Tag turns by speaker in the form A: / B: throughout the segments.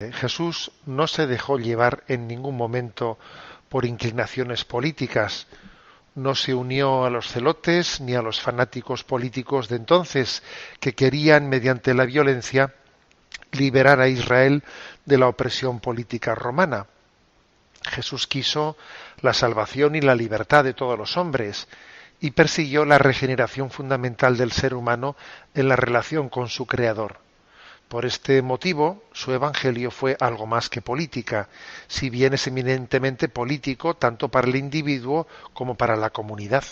A: Jesús no se dejó llevar en ningún momento por inclinaciones políticas, no se unió a los celotes ni a los fanáticos políticos de entonces que querían, mediante la violencia, liberar a Israel de la opresión política romana. Jesús quiso la salvación y la libertad de todos los hombres y persiguió la regeneración fundamental del ser humano en la relación con su Creador. Por este motivo, su evangelio fue algo más que política, si bien es eminentemente político tanto para el individuo como para la comunidad.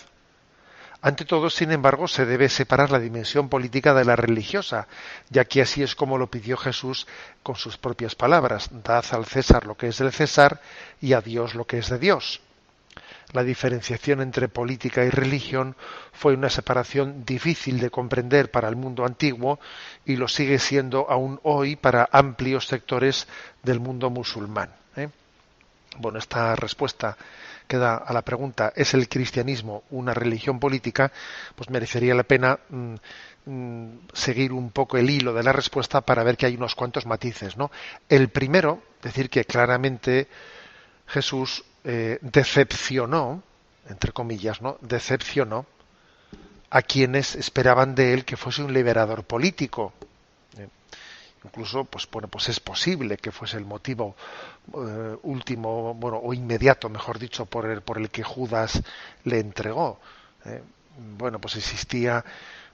A: Ante todo, sin embargo, se debe separar la dimensión política de la religiosa, ya que así es como lo pidió Jesús con sus propias palabras: dad al César lo que es del César y a Dios lo que es de Dios. La diferenciación entre política y religión fue una separación difícil de comprender para el mundo antiguo y lo sigue siendo aún hoy para amplios sectores del mundo musulmán. Bueno, esta respuesta que da a la pregunta ¿es el cristianismo una religión política? Pues merecería la pena seguir un poco el hilo de la respuesta para ver que hay unos cuantos matices, ¿no? El primero, decir que claramente Jesús decepcionó, entre comillas, ¿no? Decepcionó a quienes esperaban de él que fuese un liberador político. Eh, Incluso, pues bueno, pues es posible que fuese el motivo último, bueno, o inmediato, mejor dicho, por el que Judas le entregó. Eh, bueno, pues existía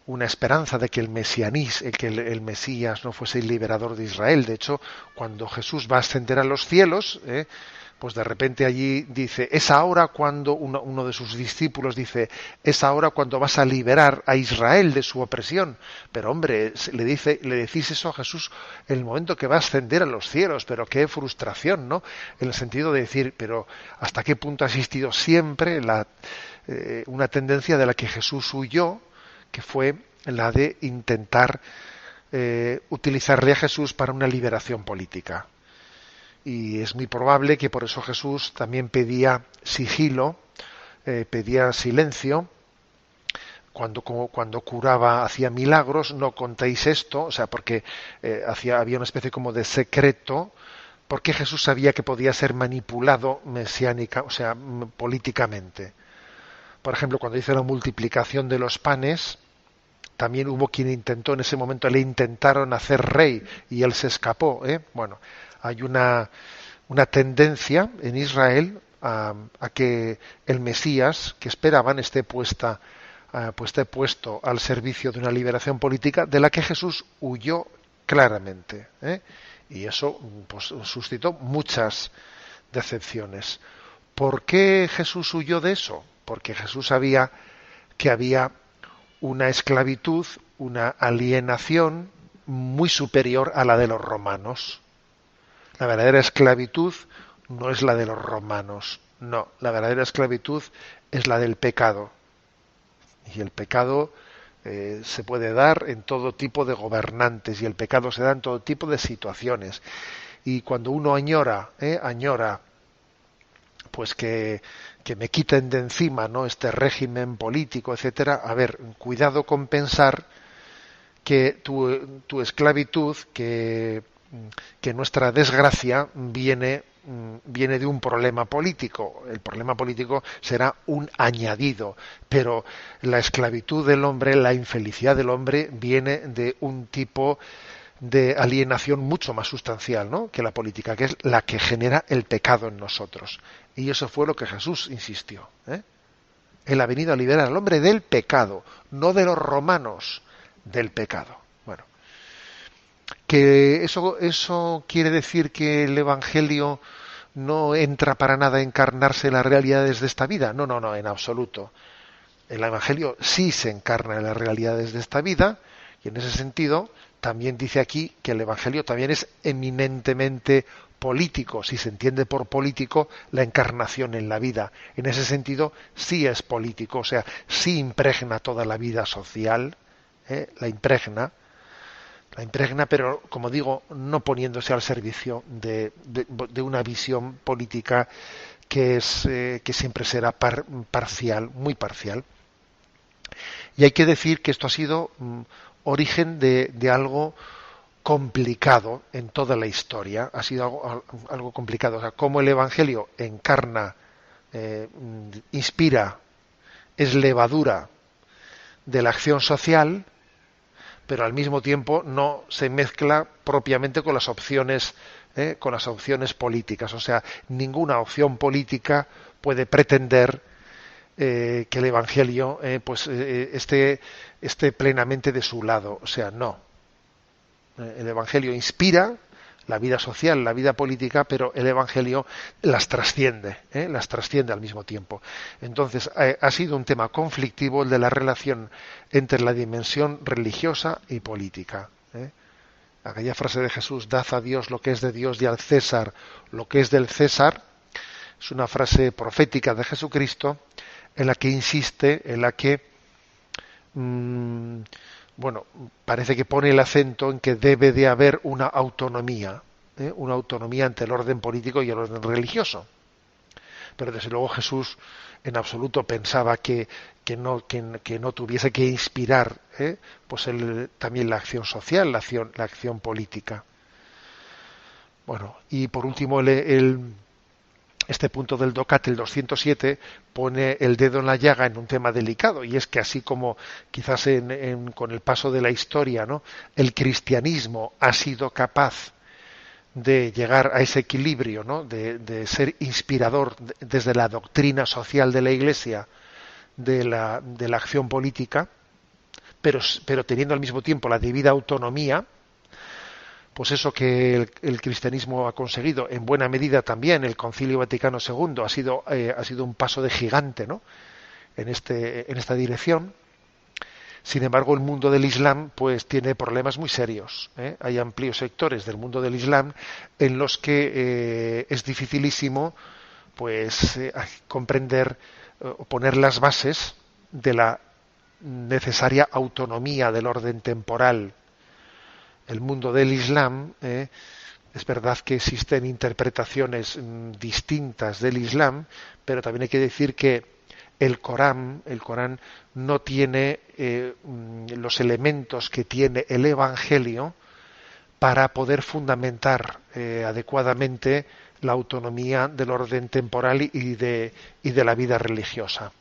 A: una esperanza de que el Mesías no fuese el liberador de Israel. De hecho, cuando Jesús va a ascender a los cielos, pues de repente allí dice, es ahora cuando uno de sus discípulos dice, es ahora cuando vas a liberar a Israel de su opresión. Pero hombre, le decís eso a Jesús en el momento que va a ascender a los cielos, pero qué frustración, ¿no? En el sentido de decir, pero ¿hasta qué punto ha existido siempre una tendencia de la que Jesús huyó, que fue la de intentar utilizarle a Jesús para una liberación política? Y es muy probable que por eso Jesús también pedía sigilo, pedía silencio, cuando curaba, hacía milagros: no contéis esto, o sea, porque había una especie como de secreto, porque Jesús sabía que podía ser manipulado mesiánica, o sea, políticamente. Por ejemplo, cuando hizo la multiplicación de los panes, también hubo quien intentó, en ese momento le intentaron hacer rey y él se escapó. Bueno, hay una tendencia en Israel a que el Mesías que esperaban esté puesto al servicio de una liberación política de la que Jesús huyó claramente. Y eso pues suscitó muchas decepciones. ¿Por qué Jesús huyó de eso? Porque Jesús sabía que había una esclavitud, una alienación muy superior a la de los romanos. La verdadera esclavitud no es la de los romanos, no, la verdadera esclavitud es la del pecado. Y el pecado se puede dar en todo tipo de gobernantes, y el pecado se da en todo tipo de situaciones. Y cuando uno añora pues que me quiten de encima, ¿no?, este régimen político, etcétera, a ver, cuidado con pensar que tu esclavitud, que nuestra desgracia viene de un problema político. El problema político será un añadido, pero la esclavitud del hombre, la infelicidad del hombre, viene de un tipo de alienación mucho más sustancial, ¿no?, que la política, que es la que genera el pecado en nosotros. Y eso fue lo que Jesús insistió. Él ha venido a liberar al hombre del pecado, no de los romanos, del pecado. Bueno, que eso quiere decir que el Evangelio no entra para nada a encarnarse en las realidades de esta vida. No, no, no, en absoluto. El Evangelio sí se encarna en las realidades de esta vida, y en ese sentido también dice aquí que el Evangelio también es eminentemente político. Si se entiende por político la encarnación en la vida, en ese sentido sí es político, o sea, sí impregna toda la vida social, la impregna, pero, como digo, no poniéndose al servicio de una visión política que siempre será parcial, muy parcial. Y hay que decir que esto ha sido origen de algo complicado en toda la historia, ha sido algo complicado. O sea, cómo el Evangelio encarna, inspira, es levadura de la acción social, pero al mismo tiempo no se mezcla propiamente con las opciones políticas. O sea, ninguna opción política puede pretender que el Evangelio esté plenamente de su lado. O sea, no. El Evangelio inspira la vida social, la vida política, pero el Evangelio las trasciende al mismo tiempo. Entonces, ha sido un tema conflictivo el de la relación entre la dimensión religiosa y política. Aquella frase de Jesús, dad a Dios lo que es de Dios y al César lo que es del César, es una frase profética de Jesucristo en la que insiste, en la que bueno, parece que pone el acento en que debe de haber una autonomía ante el orden político y el orden religioso. Pero desde luego Jesús en absoluto pensaba que no tuviese que inspirar también la acción social, la acción política. Bueno, y por último este punto del DOCAT, el 207, pone el dedo en la llaga en un tema delicado, y es que así como quizás con el paso de la historia, ¿no?, el cristianismo ha sido capaz de llegar a ese equilibrio, ¿no?, de ser inspirador desde la doctrina social de la Iglesia de la acción política, pero teniendo al mismo tiempo la debida autonomía. Pues eso que el cristianismo ha conseguido, en buena medida también el Concilio Vaticano II ha sido un paso de gigante, ¿no?, en esta dirección. Sin embargo, el mundo del Islam pues tiene problemas muy serios. Hay amplios sectores del mundo del Islam en los que es dificilísimo pues comprender o poner las bases de la necesaria autonomía del orden temporal. El mundo del Islam, es verdad que existen interpretaciones distintas del Islam, pero también hay que decir que el Corán no tiene los elementos que tiene el Evangelio para poder fundamentar adecuadamente la autonomía del orden temporal y de la vida religiosa.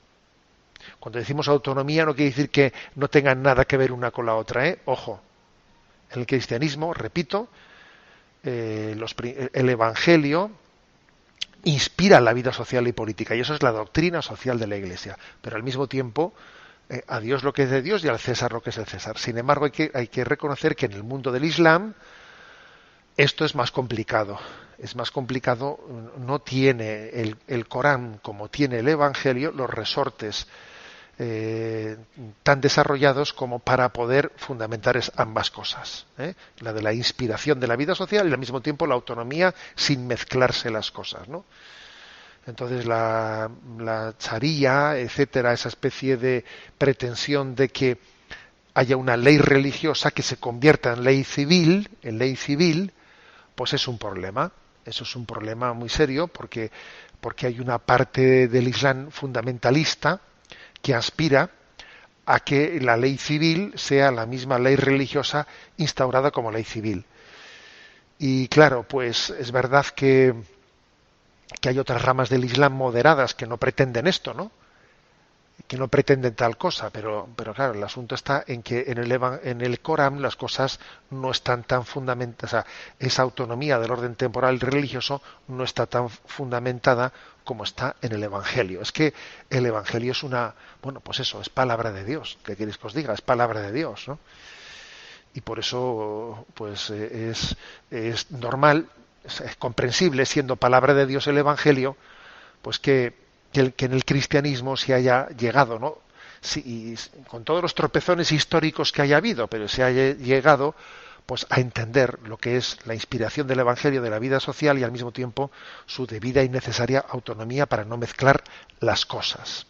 A: Cuando decimos autonomía no quiere decir que no tengan nada que ver una con la otra, ojo. En el cristianismo, repito, el Evangelio inspira la vida social y política, y eso es la doctrina social de la Iglesia. Pero al mismo tiempo, a Dios lo que es de Dios y al César lo que es del César. Sin embargo, hay que reconocer que en el mundo del Islam esto es más complicado. Es más complicado, no tiene el Corán como tiene el Evangelio los resortes tan desarrollados como para poder fundamentar ambas cosas, la de la inspiración de la vida social y al mismo tiempo la autonomía sin mezclarse las cosas, ¿no? Entonces la charía, etcétera, esa especie de pretensión de que haya una ley religiosa que se convierta en ley civil, pues es un problema. Eso es un problema muy serio porque hay una parte del Islam fundamentalista que aspira a que la ley civil sea la misma ley religiosa instaurada como ley civil. Y claro, pues es verdad que hay otras ramas del Islam moderadas que no pretenden esto, ¿no?, que no pretenden tal cosa, pero claro, el asunto está en que en el Corán las cosas no están tan fundamentadas, o sea, esa autonomía del orden temporal y religioso no está tan fundamentada como está en el Evangelio. Es que el Evangelio es es palabra de Dios. ¿Qué queréis que os diga? Es palabra de Dios, ¿no? Y por eso, pues es normal, es comprensible, siendo palabra de Dios el Evangelio, pues que en el cristianismo se haya llegado, ¿no?, sí, con todos los tropezones históricos que haya habido, pero se haya llegado pues a entender lo que es la inspiración del Evangelio de la vida social y al mismo tiempo su debida y necesaria autonomía para no mezclar las cosas.